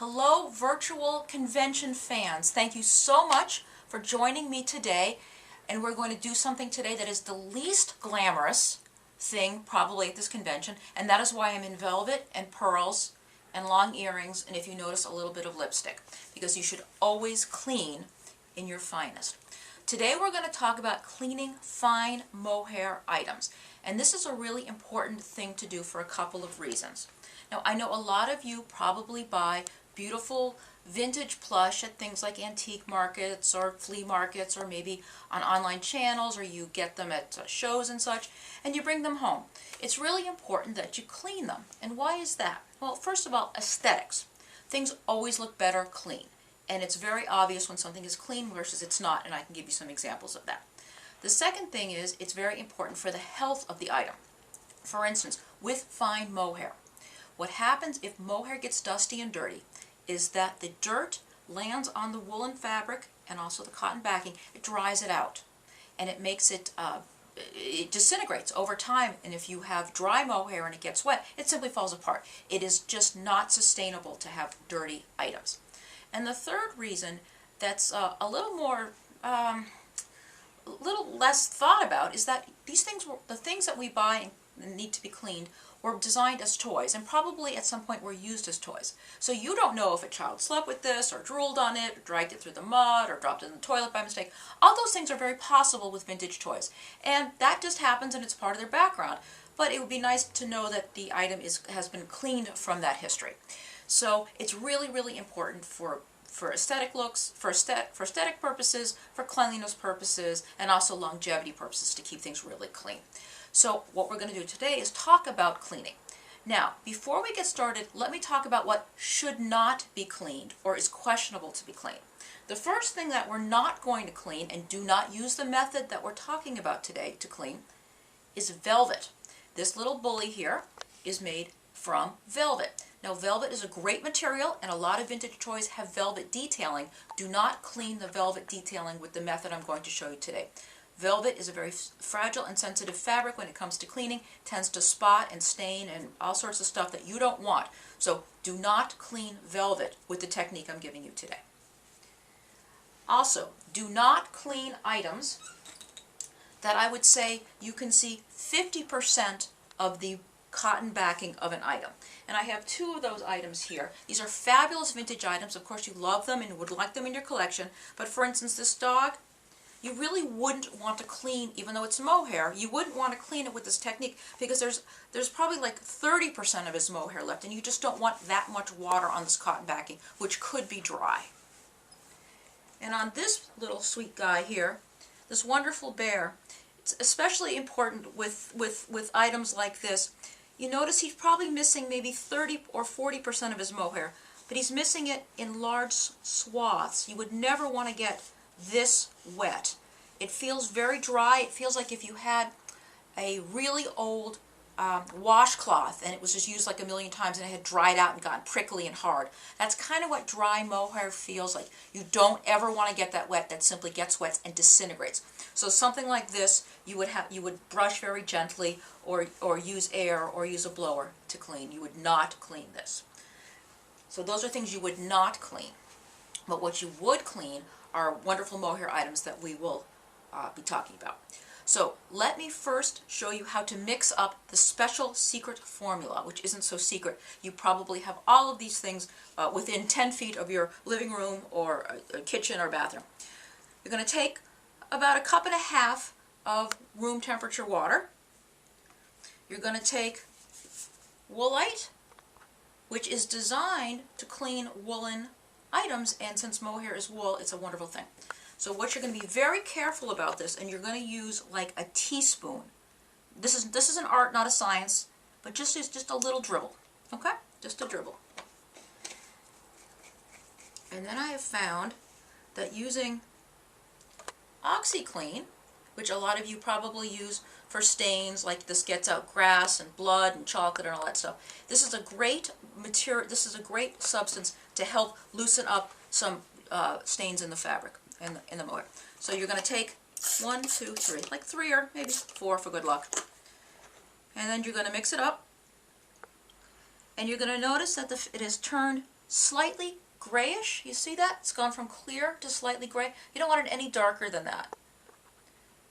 Hello, virtual convention fans. Thank you so much for joining me today. And we're going to do something today that is the least glamorous thing probably at this convention. And that is why I'm in velvet and pearls and long earrings. And if you notice, a little bit of lipstick. Because you should always clean in your finest. Today we're going to talk about cleaning fine mohair items. And this is a really important thing to do for a couple of reasons. Now, I know a lot of you probably buy beautiful vintage plush at things like antique markets or flea markets or maybe on online channels, or you get them at shows and such, and you bring them home. It's really important that you clean them. And why is that? Well, first of all, aesthetics. Things always look better clean. And it's very obvious when something is clean versus it's not, and I can give you some examples of that. The second thing is it's very important for the health of the item. For instance, with fine mohair. What happens if mohair gets dusty and dirty is that the dirt lands on the woolen fabric and also the cotton backing. It dries it out, and it makes it, it disintegrates over time. And if you have dry mohair and it gets wet, it simply falls apart. It is just not sustainable to have dirty items. And the third reason that's a little more, a little less thought about is that these things, the things that we buy and need to be cleaned, were designed as toys, and probably at some point were used as toys. So you don't know if a child slept with this, or drooled on it, or dragged it through the mud, or dropped it in the toilet by mistake. All those things are very possible with vintage toys. And that just happens, and it's part of their background. But it would be nice to know that the item has been cleaned from that history. So it's really, really important for aesthetic looks, for aesthetic purposes, for cleanliness purposes, and also longevity purposes to keep things really clean. So what we're going to do today is talk about cleaning. Now, before we get started, let me talk about what should not be cleaned or is questionable to be cleaned. The first thing that we're not going to clean, and do not use the method that we're talking about today to clean, is velvet. This little bully here is made from velvet. Now, velvet is a great material, and a lot of vintage toys have velvet detailing. Do not clean the velvet detailing with the method I'm going to show you today. Velvet is a very fragile and sensitive fabric when it comes to cleaning, tends to spot and stain and all sorts of stuff that you don't want. So do not clean velvet with the technique I'm giving you today. Also, do not clean items that I would say you can see 50% of the cotton backing of an item. And I have two of those items here. These are fabulous vintage items. Of course, you love them and would like them in your collection. But for instance, this dog, you really wouldn't want to clean, even though it's mohair, you wouldn't want to clean it with this technique because there's probably like 30% of his mohair left, and you just don't want that much water on this cotton backing, which could be dry. And on this little sweet guy here, this wonderful bear, it's especially important with items like this. You notice he's probably missing maybe 30 or 40% of his mohair, but he's missing it in large swaths. You would never want to get this wet. It feels very dry. It feels like if you had a really old washcloth and it was just used like a million times and it had dried out and gotten prickly and hard. That's kind of what dry mohair feels like. You don't ever want to get that wet. That simply gets wet and disintegrates. So something like this, you would brush very gently, or use air or use a blower to clean. You would not clean this. So those are things you would not clean. But what you would clean are wonderful mohair items that we will be talking about. So let me first show you how to mix up the special secret formula, which isn't so secret. You probably have all of these things within 10 feet of your living room or a kitchen or bathroom. You're going to take about 1.5 cups of room temperature water. You're going to take Woolite, which is designed to clean woolen items, and since mohair is wool, it's a wonderful thing. So what you're going to be very careful about this, and you're going to use like a teaspoon. This is an art, not a science, but just a little dribble, okay? Just a dribble. And then I have found that using OxiClean, which a lot of you probably use for stains, like this gets out grass and blood and chocolate and all that stuff. This is a great material. This is a great substance to help loosen up some stains in the fabric, in the mohair. So you're going to take 1, 2, 3, like 3 or maybe 4 for good luck. And then you're going to mix it up. And you're going to notice that it has turned slightly grayish. You see that? It's gone from clear to slightly gray. You don't want it any darker than that.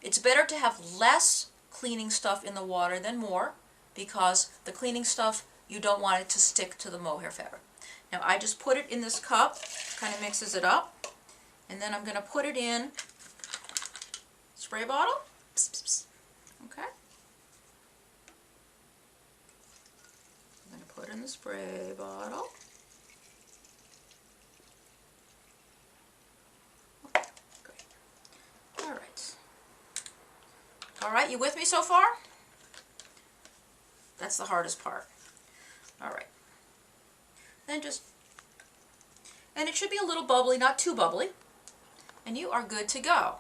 It's better to have less cleaning stuff in the water than more, because the cleaning stuff, you don't want it to stick to the mohair fabric. Now I just put it in this cup, kind of mixes it up, and then I'm going to put it in spray bottle. Psst, psst, psst. Okay. I'm going to put in the spray bottle. Okay, great. All right. All right, you with me so far? That's the hardest part. All right. Then and it should be a little bubbly, not too bubbly, and you are good to go.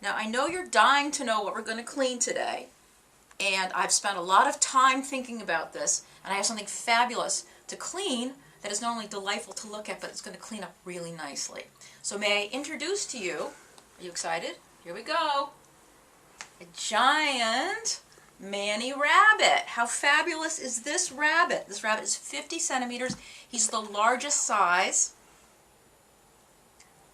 Now I know you're dying to know what we're going to clean today, and I've spent a lot of time thinking about this, and I have something fabulous to clean that is not only delightful to look at, but it's going to clean up really nicely. So may I introduce to you, are you excited? Here we go. A giant Manny rabbit. How fabulous is this rabbit? This rabbit is 50 centimeters. He's the largest size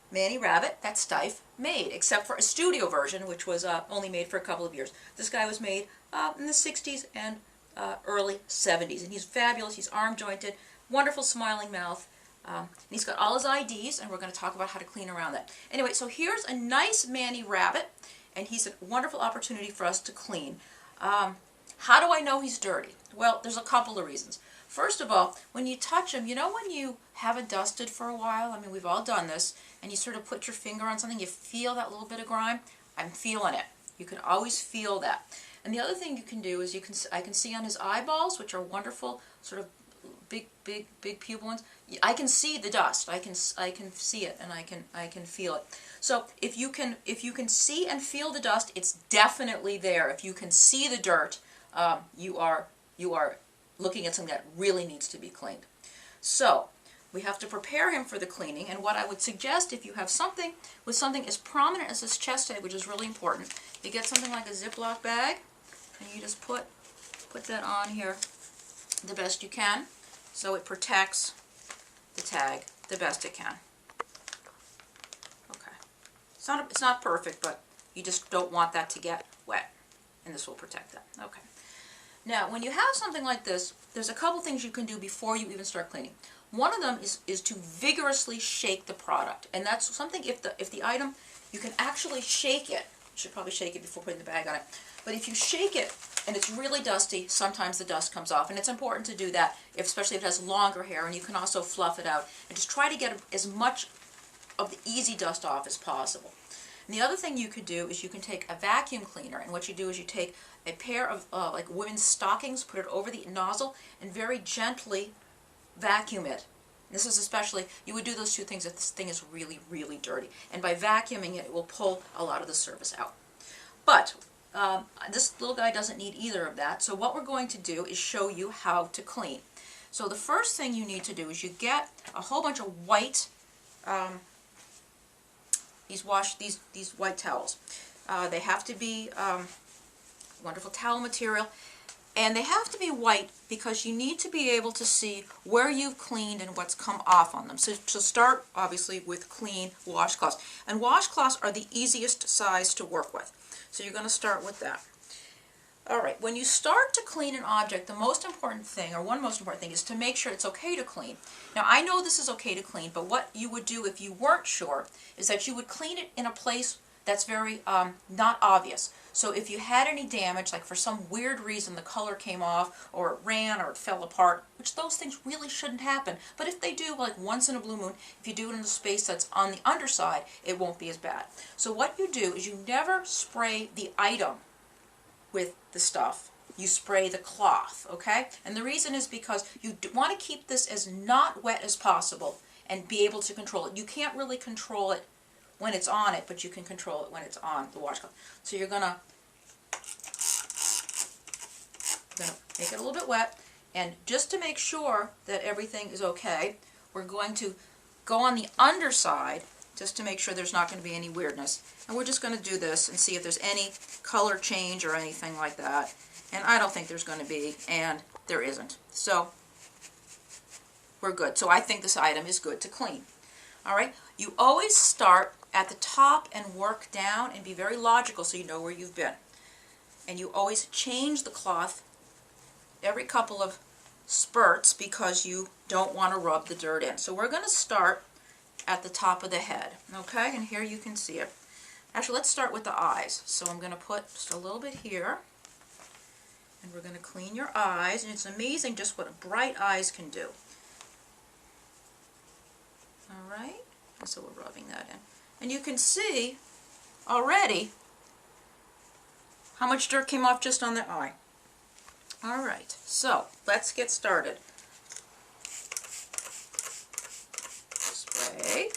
Manny rabbit that Steiff made, except for a studio version, which was only made for a couple of years. This guy was made in the 60s and early 70s, and he's fabulous. He's arm-jointed, wonderful smiling mouth. And he's got all his IDs, and we're going to talk about how to clean around that. Anyway, so here's a nice Manny rabbit, and he's a wonderful opportunity for us to clean. How do I know he's dirty? Well, there's a couple of reasons. First of all, when you touch him, you know when you haven't dusted for a while? I mean, we've all done this, and you sort of put your finger on something, you feel that little bit of grime? I'm feeling it. You can always feel that. And the other thing you can do is I can see on his eyeballs, which are wonderful, sort of big pupil ones. I can see the dust. I can see it, and I can feel it. So if you can see and feel the dust, it's definitely there. If you can see the dirt, you are looking at something that really needs to be cleaned. So we have to prepare him for the cleaning, and what I would suggest, if you have something with something as prominent as this chest egg, which is really important, you get something like a Ziploc bag, and you just put that on here the best you can, so it protects the tag the best it can. Okay. It's not perfect, but you just don't want that to get wet, and this will protect that. Okay. Now, when you have something like this, there's a couple things you can do before you even start cleaning. One of them is to vigorously shake the product, and that's something, if the item, you can actually shake it. You should probably shake it before putting the bag on it. But if you shake it and it's really dusty, sometimes the dust comes off, and it's important to do that, especially if it has longer hair, and you can also fluff it out, and just try to get as much of the easy dust off as possible. And the other thing you could do is you can take a vacuum cleaner, and what you do is you take a pair of like women's stockings, put it over the nozzle, and very gently vacuum it. This is especially, you would do those two things if this thing is really, really dirty. And by vacuuming it, it will pull a lot of the surface out. But this little guy doesn't need either of that, so what we're going to do is show you how to clean. So the first thing you need to do is you get a whole bunch of white, these white towels. They have to be wonderful towel material, and they have to be white because you need to be able to see where you've cleaned and what's come off on them. So start obviously with clean washcloths, and washcloths are the easiest size to work with. So you're going to start with that. All right, when you start to clean an object, the most important thing, or one most important thing, is to make sure it's okay to clean. Now, I know this is okay to clean, but what you would do if you weren't sure is that you would clean it in a place that's very not obvious. So if you had any damage, like for some weird reason the color came off, or it ran, or it fell apart, which those things really shouldn't happen, but if they do, like once in a blue moon, if you do it in a space that's on the underside, it won't be as bad. So what you do is you never spray the item with the stuff. You spray the cloth, okay? And the reason is because you want to keep this as not wet as possible and be able to control it. You can't really control it when it's on it, but you can control it when it's on the washcloth. So you're gonna make it a little bit wet, and just to make sure that everything is okay, we're going to go on the underside just to make sure there's not going to be any weirdness. And we're just going to do this and see if there's any color change or anything like that. And I don't think there's going to be, and there isn't. So we're good. So I think this item is good to clean. All right, you always start at the top and work down and be very logical so you know where you've been. And you always change the cloth every couple of spurts because you don't want to rub the dirt in. So we're going to start at the top of the head, okay? And here you can see it. Actually, let's start with the eyes. So I'm going to put just a little bit here, and we're going to clean your eyes, and it's amazing just what bright eyes can do. All right, and so we're rubbing that in. And you can see already how much dirt came off just on the eye. All right, so let's get started. Spray.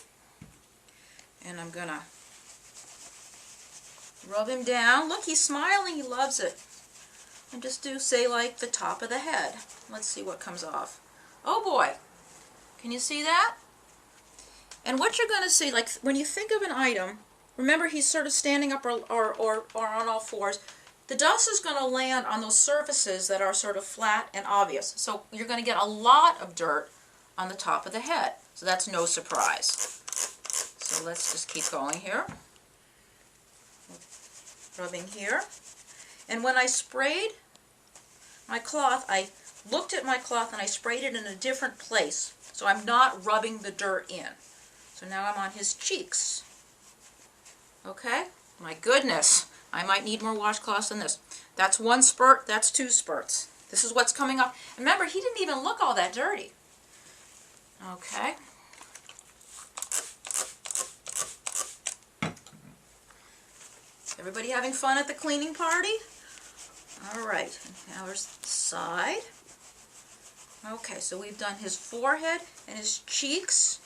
And I'm going to rub him down. Look, he's smiling. He loves it. And just do, say, like the top of the head. Let's see what comes off. Oh, boy. Can you see that? And what you're going to see, like when you think of an item, remember he's sort of standing up or on all fours. The dust is going to land on those surfaces that are sort of flat and obvious. So you're going to get a lot of dirt on the top of the head. So that's no surprise. So let's just keep going here. Rubbing here. And when I sprayed my cloth, I looked at my cloth and I sprayed it in a different place. So I'm not rubbing the dirt in. So now I'm on his cheeks. Okay? My goodness. I might need more washcloths than this. That's one spurt, that's two spurts. This is what's coming up. Remember, he didn't even look all that dirty. Okay. Everybody having fun at the cleaning party? All right, now here's the side. Okay, so we've done his forehead and his cheeks.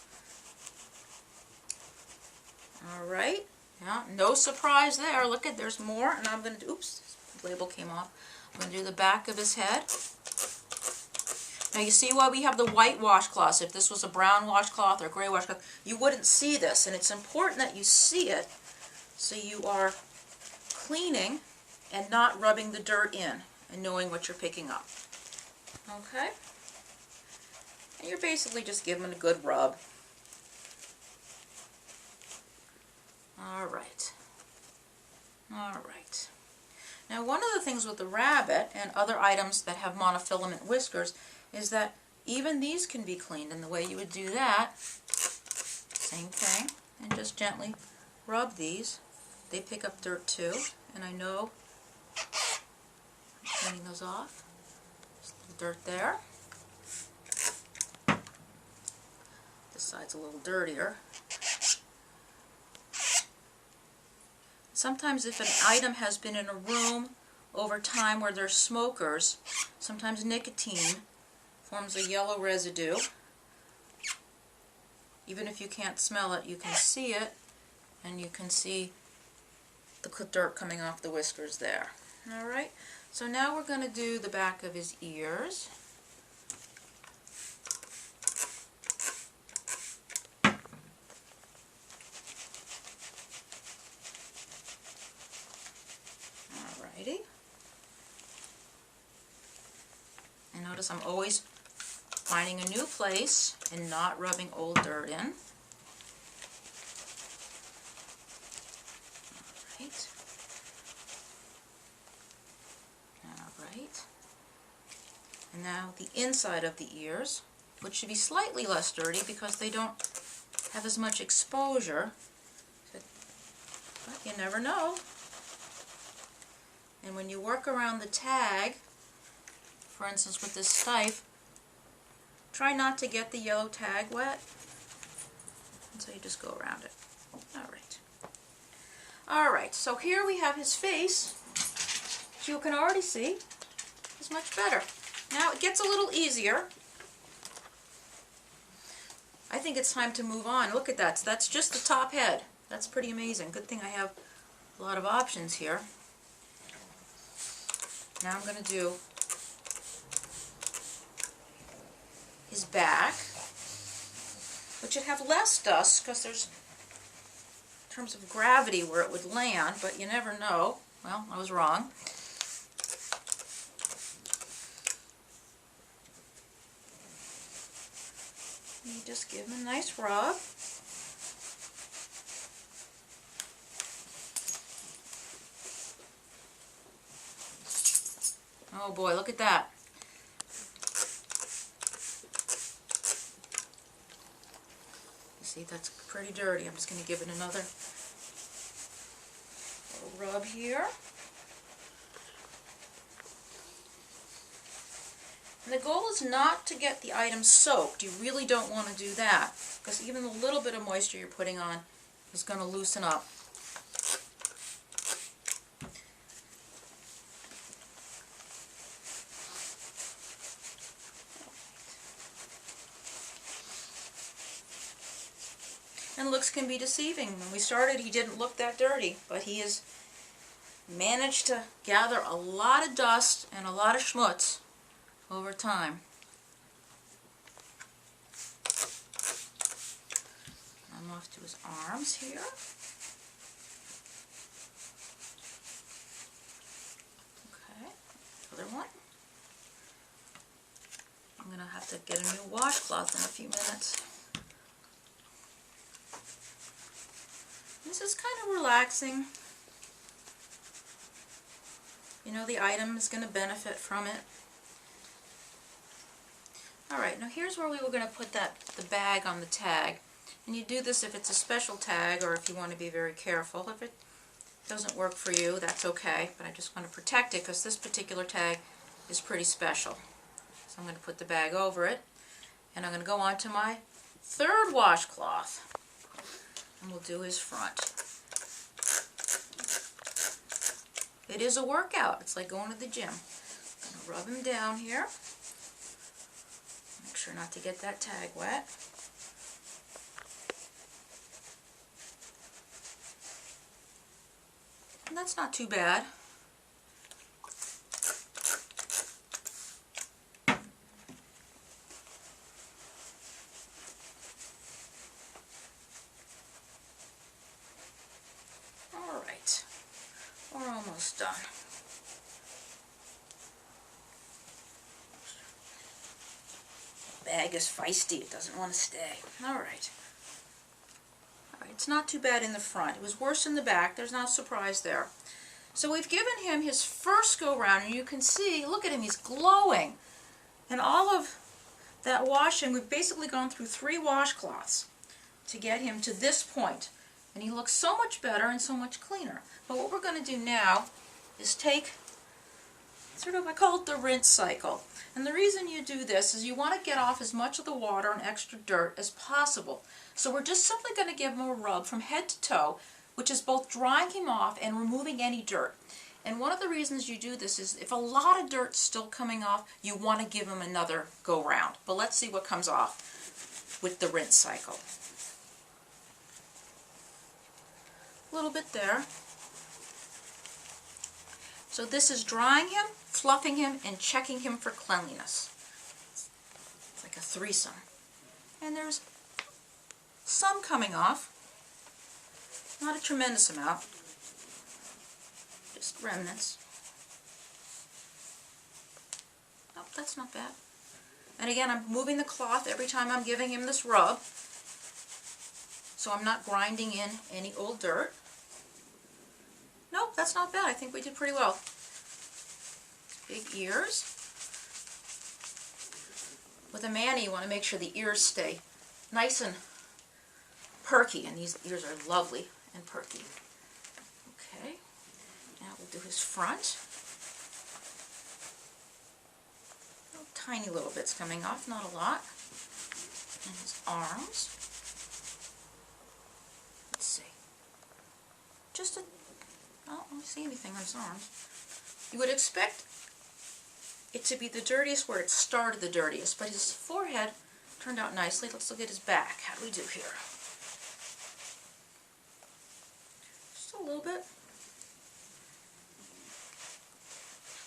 All right. Yeah, no surprise there. Look at, there's more, and I'm going to do, oops, the label came off. I'm going to do the back of his head. Now you see why we have the white washcloths. If this was a brown washcloth or a gray washcloth, you wouldn't see this, and it's important that you see it so you are cleaning and not rubbing the dirt in and knowing what you're picking up. Okay? And you're basically just giving it a good rub. All right. All right. Now one of the things with the rabbit and other items that have monofilament whiskers is that even these can be cleaned, and the way you would do that, same thing, and just gently rub these. They pick up dirt too, and I know I'm cleaning those off. Just a little dirt there. This side's a little dirtier. Sometimes if an item has been in a room over time where there's smokers, sometimes nicotine forms a yellow residue. Even if you can't smell it, you can see it, and you can see the dirt coming off the whiskers there. All right, so now we're going to do the back of his ears. Alrighty. And notice I'm always finding a new place and not rubbing old dirt in. Alright. And now the inside of the ears, which should be slightly less dirty because they don't have as much exposure. But you never know. And when you work around the tag, for instance with this Steiff, try not to get the yellow tag wet. And so you just go around it. Alright. Alright, so here we have his face, which you can already see is much better. Now it gets a little easier. I think it's time to move on. Look at that. So that's just the top head. That's pretty amazing. Good thing I have a lot of options here. Now I'm going to do his back, which should have less dust because there's, in terms of gravity, where it would land, but you never know. Well, I was wrong. You just give him a nice rub. Oh boy, look at that. You see, that's pretty dirty. I'm just going to give it another little rub here. And the goal is not to get the item soaked. You really don't want to do that, because even a little bit of moisture you're putting on is going to loosen up. And looks can be deceiving. When we started, he didn't look that dirty, but he has managed to gather a lot of dust and a lot of schmutz over time. I'm off to his arms here. Okay, other one. I'm going to have to get a new washcloth in a few minutes. This is kind of relaxing. You know, the item is going to benefit from it. Alright, now here's where we were going to put the bag on the tag. And you do this if it's a special tag or if you want to be very careful. If it doesn't work for you, that's okay. But I just want to protect it because this particular tag is pretty special. So I'm going to put the bag over it. And I'm going to go on to my third washcloth. And we'll do his front. It is a workout. It's like going to the gym. I'm going to rub him down here. Make sure not to get that tag wet. And that's not too bad. Alright, we're almost done. Bag is feisty, it doesn't want to stay. Alright. It's not too bad in the front. It was worse in the back. There's not a surprise there. So we've given him his first go round, and you can see, look at him, he's glowing. And all of that washing, we've basically gone through 3 washcloths to get him to this point. And he looks so much better and so much cleaner. But what we're going to do now is take sort of, I call it the rinse cycle. And the reason you do this is you want to get off as much of the water and extra dirt as possible. So we're just simply going to give him a rub from head to toe, which is both drying him off and removing any dirt. And one of the reasons you do this is if a lot of dirt's still coming off, you want to give him another go round. But let's see what comes off with the rinse cycle. A little bit there. So this is drying him, fluffing him, and checking him for cleanliness. It's like a threesome. And there's some coming off. Not a tremendous amount. Just remnants. Oh, that's not bad. And again, I'm moving the cloth every time I'm giving him this rub, so I'm not grinding in any old dirt. Nope, that's not bad. I think we did pretty well. Big ears. With a mani, you want to make sure the ears stay nice and perky, and these ears are lovely and perky. Okay, now we'll do his front. Tiny little bits coming off, not a lot. And his arms. Let's see. Just a... I don't see anything on his arms. You would expect it to be the dirtiest where it started the dirtiest, but his forehead turned out nicely. Let's look at his back. How do we do here? Just a little bit.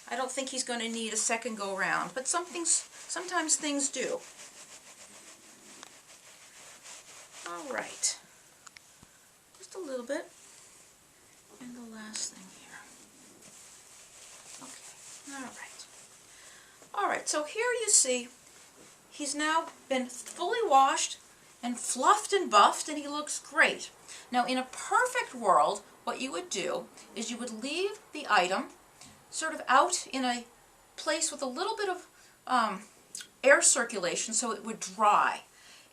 I don't think he's going to need a second go round, but sometimes things do. All right. Just a little bit. And the last thing here. Okay, all right. All right, so here you see he's now been fully washed and fluffed and buffed, and he looks great. Now, in a perfect world, what you would do is you would leave the item sort of out in a place with a little bit of air circulation so it would dry.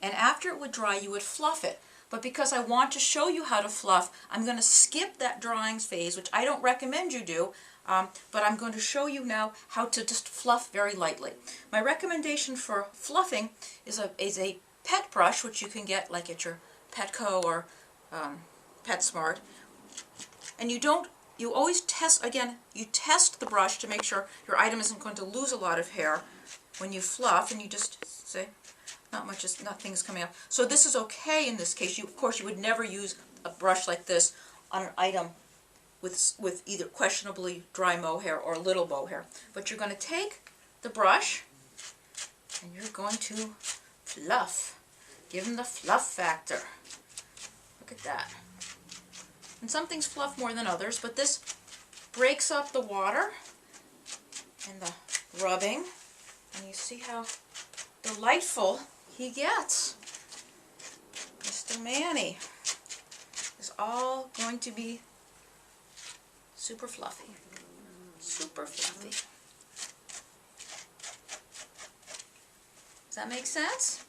And after it would dry, you would fluff it. But because I want to show you how to fluff, I'm going to skip that drying phase, which I don't recommend you do, but I'm going to show you now how to just fluff very lightly. My recommendation for fluffing is a pet brush, which you can get like at your Petco or PetSmart. And you always test, again, you test the brush to make sure your item isn't going to lose a lot of hair when you fluff, and you just say, nothing's coming up. So this is okay in this case. Of course, you would never use a brush like this on an item with either questionably dry mohair or little mohair. But you're going to take the brush and you're going to fluff. Give them the fluff factor. Look at that. And some things fluff more than others, but this breaks up the water and the rubbing. And you see how delightful he gets. Mr. Manny is all going to be super fluffy. Super fluffy. Does that make sense?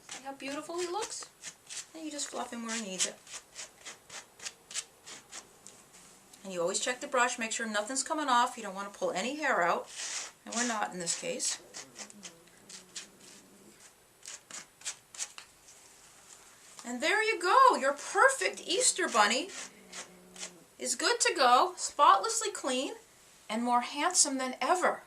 See how beautiful he looks? And you just fluff him where he needs it. And you always check the brush, make sure nothing's coming off. You don't want to pull any hair out. And we're not in this case. And there you go. Your perfect Easter bunny is good to go, spotlessly clean, and more handsome than ever.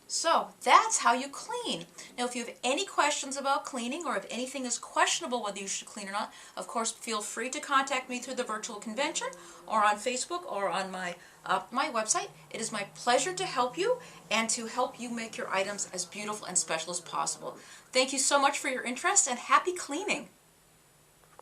So that's how you clean. Now, if you have any questions about cleaning, or if anything is questionable whether you should clean or not, of course, feel free to contact me through the virtual convention, or on Facebook, or on my website. It is my pleasure to help you, and to help you make your items as beautiful and special as possible. Thank you so much for your interest, and happy cleaning.